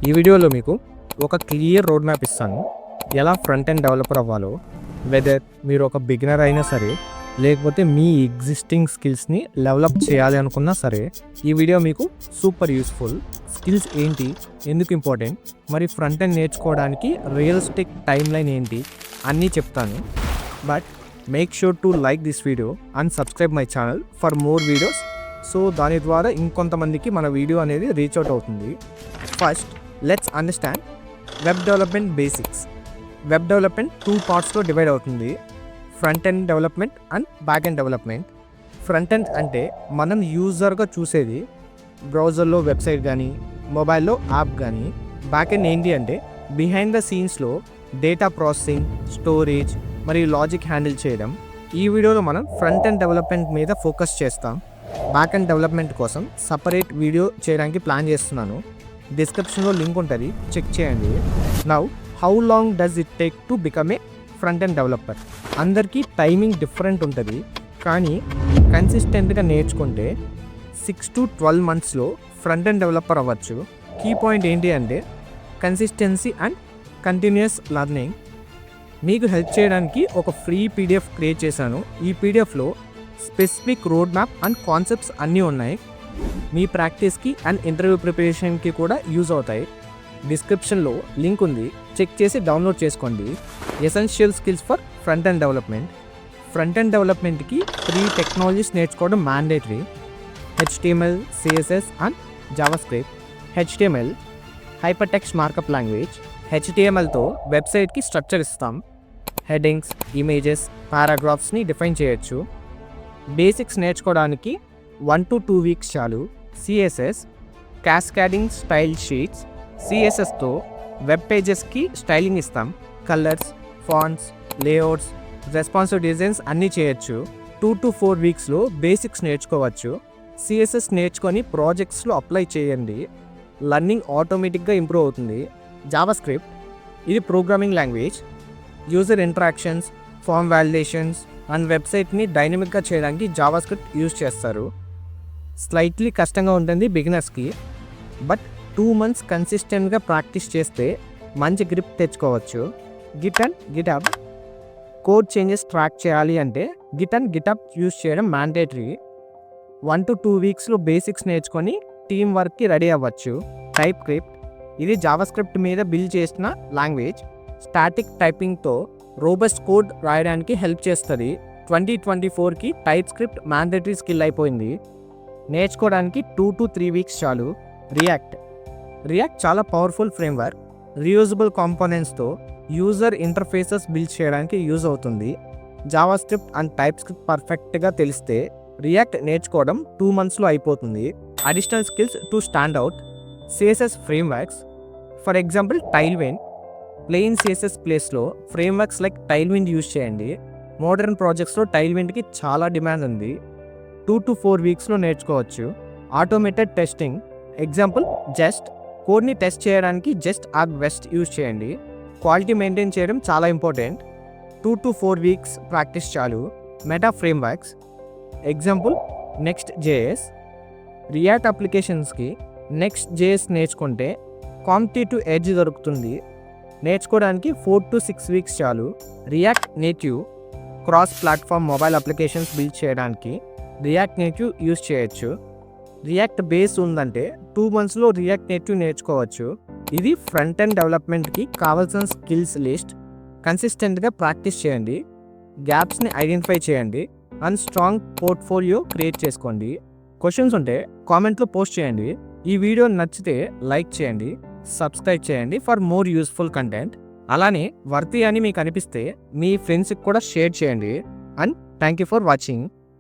ఈ వీడియోలో మీకు ఒక క్లియర్ రోడ్ మ్యాప్ ఇస్తాను. ఎలా ఫ్రంట్ ఎండ్ డెవలపర్ అవ్వాలో, వెదర్ మీరు ఒక బిగినర్ అయినా సరే లేకపోతే మీ ఎగ్జిస్టింగ్ స్కిల్స్ని డెవలప్ చేయాలి అనుకున్నా సరే ఈ వీడియో మీకు సూపర్ యూస్ఫుల్. స్కిల్స్ ఏంటి, ఎందుకు ఇంపార్టెంట్, మరి ఫ్రంట్ ఎండ్ నేర్చుకోవడానికి రియలిస్టిక్ టైం లైన్ ఏంటి అన్నీ చెప్తాను. But make sure to like this video and subscribe my channel for more videos. So దాని ద్వారా ఇంకొంతమందికి మన వీడియో అనేది రీచ్ అవుట్ అవుతుంది. First let's understand web development basics. Web development 2 పార్ట్స్లో డివైడ్ అవుతుంది: front end development and back end development. Front end అంటే మనం యూజర్గా చూసేది, బ్రౌజర్లో వెబ్సైట్ కానీ మొబైల్లో యాప్ కానీ. బ్యాక్ ఎండ్ ఏంటి అంటే బిహైండ్ ద సీన్స్లో డేటా ప్రాసెసింగ్, స్టోరేజ్ మరియు లాజిక్ హ్యాండిల్ చేయడం. ఈ వీడియోలో మనం ఫ్రంట్ ఎండ్ డెవలప్మెంట్ మీద ఫోకస్ చేస్తాం. బ్యాక్ ఎండ్ డెవలప్మెంట్ కోసం సపరేట్ వీడియో చేయడానికి ప్లాన్ చేస్తున్నాను. డిస్క్రిప్షన్లో లింక్ ఉంటుంది, చెక్ చేయండి. Now how long does it take to become a front end developer? అందరికీ టైమింగ్ డిఫరెంట్ ఉంటుంది, కానీ కన్సిస్టెంట్గా నేర్చుకుంటే 6 to 12 monthsలో ఫ్రంట్ ఎండ్ డెవలపర్ అవ్వచ్చు. కీ పాయింట్ ఏంటి అంటే కన్సిస్టెన్సీ అండ్ కంటిన్యూస్ లెర్నింగ్. మీకు హెల్ప్ చేయడానికి ఒక ఫ్రీ పీడిఎఫ్ క్రియేట్ చేశాను. ఈ పీడిఎఫ్లో specific roadmap and concepts అన్నీ ఉన్నాయి. మీ ప్రాక్టీస్కి అండ్ ఇంటర్వ్యూ ప్రిపరేషన్కి కూడా యూజ్ అవుతాయి. డిస్క్రిప్షన్లో లింక్ ఉంది, చెక్ చేసి డౌన్లోడ్ చేసుకోండి. Essential skills for front end development. Front end డెవలప్మెంట్కి 3 టెక్నాలజీస్ నేర్చుకోవడం mandatory: HTML, CSS and JavaScript. HTML hypertext markup language. HTMLతో వెబ్సైట్కి స్ట్రక్చర్ ఇస్తాం. హెడ్డింగ్స్, ఇమేజెస్, పారాగ్రాఫ్స్ని డిఫైన్ చేయొచ్చు. బేసిక్స్ నేర్చుకోవడానికి 1 to 2 weeks చాలు. CSS cascading style sheets. CSSతో వెబ్ పేజెస్కి స్టైలింగ్ ఇస్తాం. Colours, fonts, layouts, responsive designs అన్నీ చేయొచ్చు. 2 to 4 weeksలో బేసిక్స్ నేర్చుకోవచ్చు. CSS నేర్చుకొని ప్రాజెక్ట్స్లో అప్లై చేయండి. లర్నింగ్ ఆటోమేటిక్గా ఇంప్రూవ్ అవుతుంది. జావాస్క్రిప్ట్ ఇది programming language. User interactions, form validations and వెబ్సైట్ని డైనమిక్గా చేయడానికి జావాస్క్రిప్ట్ యూజ్ చేస్తారు. స్లైట్లీ కష్టంగా ఉంటుంది బిగినర్స్కి, బట్ 2 months కన్సిస్టెంట్గా ప్రాక్టీస్ చేస్తే మంచి గ్రిప్ తెచ్చుకోవచ్చు. Git and GitHub code changes track చేయాలి అంటే గిట్ అండ్ గిటబ్ యూజ్ చేయడం మ్యాండేటరీ. 1 to 2 weeksలో బేసిక్స్ నేర్చుకొని టీమ్ వర్క్కి రెడీ అవ్వచ్చు. టైప్ స్క్రిప్ట్ ఇది జావాస్క్రిప్ట్ మీద బిల్డ్ చేసిన లాంగ్వేజ్. స్టాటిక్ టైపింగ్తో రోబస్ట్ కోడ్ రాయడానికి హెల్ప్ చేస్తుంది. 2024కి టైప్ స్క్రిప్ట్ మ్యాండేటరీ స్కిల్ అయిపోయింది. నేర్చుకోవడానికి 2 to 3 weeks చాలు. రియాక్ట్ చాలా పవర్ఫుల్ ఫ్రేమ్వర్క్. రీయూజబుల్ కాంపోనెంట్స్తో యూజర్ ఇంటర్ఫేసెస్ బిల్డ్ చేయడానికి యూజ్ అవుతుంది. జావాస్క్రిప్ట్ అండ్ టైప్ స్క్రిప్ట్ పర్ఫెక్ట్గా తెలిస్తే రియాక్ట్ నేర్చుకోవడం 2 monthsలో అయిపోతుంది. Additional skills to stand out. CSS frameworks, for example Tailwind. Plain CSS ప్లేస్లో ఫ్రేమ్వర్క్స్ లైక్ టైల్విండ్ యూజ్ చేయండి. మోడర్న్ ప్రాజెక్ట్స్లో టైల్విండ్కి చాలా డిమాండ్ ఉంది. 2 to 4 weeksలో నేర్చుకోవచ్చు. Automated testing, example Jest. కోడ్ని టెస్ట్ చేయడానికి జస్ట్ ఆర్ వెస్ట్ యూజ్ చేయండి. క్వాలిటీ మెయింటైన్ చేయడం చాలా ఇంపార్టెంట్. 2 to 4 weeks ప్రాక్టీస్ చాలు. Meta frameworks, example Next JS. React అప్లికేషన్స్కి నెక్స్ట్ JS నేర్చుకుంటే కాంపిటేటివ్ ఎడ్జ్ దొరుకుతుంది. నేర్చుకోవడానికి 4 to 6 weeks చాలు. React Native cross platform mobile applications build చేయడానికి రియాక్ట్ నేటివ్ యూజ్ చేయొచ్చు. రియాక్ట్ బేస్ ఉందంటే 2 monthsలో రియాక్ట్ నేటివ్ నేర్చుకోవచ్చు. ఇది ఫ్రంట్ ఎండ్ డెవలప్మెంట్కి కావాల్సిన స్కిల్స్ లిస్ట్. కన్సిస్టెంట్గా ప్రాక్టీస్ చేయండి, గ్యాప్స్ని ఐడెంటిఫై చేయండి అండ్ స్ట్రాంగ్ పోర్ట్ఫోలియో క్రియేట్ చేసుకోండి. క్వశ్చన్స్ ఉంటే కామెంట్లో పోస్ట్ చేయండి. ఈ వీడియో నచ్చితే లైక్ చేయండి, సబ్స్క్రైబ్ చేయండి ఫర్ మోర్ యూస్ఫుల్ కంటెంట్. అలానే వర్తి అని మీకు అనిపిస్తే మీ ఫ్రెండ్స్కి కూడా షేర్ చేయండి. And thank you for watching.